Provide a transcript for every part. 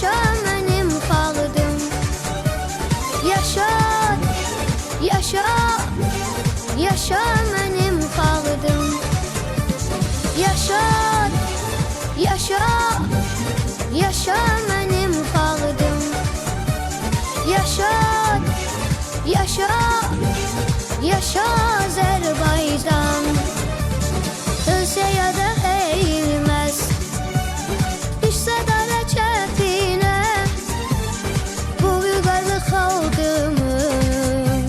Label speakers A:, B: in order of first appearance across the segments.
A: yaşa mənim xalqım. Yaşa, yaşa, yaşa mənim xalqım. Yaşa, yaşa, yaşa mənim xalqım. Yaşa, yaşa, yaşa Azərbaycan. Ölsə ya da eğilməz, düşsə dara çətinə, bu vüqarlı xalqımın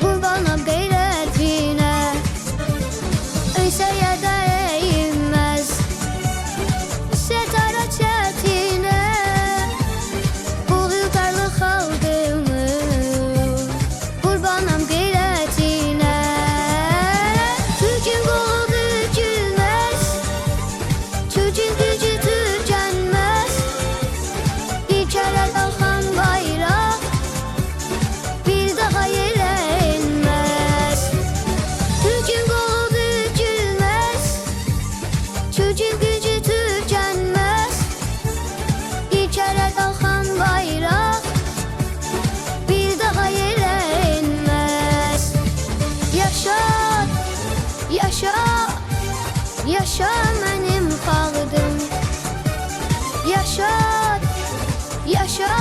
A: qurbanam qeyrətinə. Ölsə ya da eğilməz, düşsə dara çətinə, bu vüqarlı xalqımın qurbanam qeyrətinə. Türk'ün qolu bükülməz, Türk'ün gücü tükənməz. Bir kərə qalxan bayraq bir daha yerə enməz. Türk'ün qolu bükülməz, Türk'ün gücü tükənməz. Bir kərə qalxan bayraq bir daha yerə enməz. Yaşa, yaşa, yaşa mənim xalqım. Yaşa, yaşa,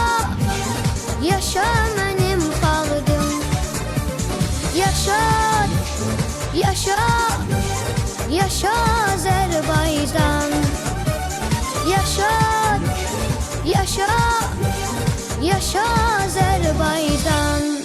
A: yaşa mənim xalqım. Yaşa, yaşa, yaşa Azərbaycan. Yaşa, yaşa, yaşa Azərbaycan.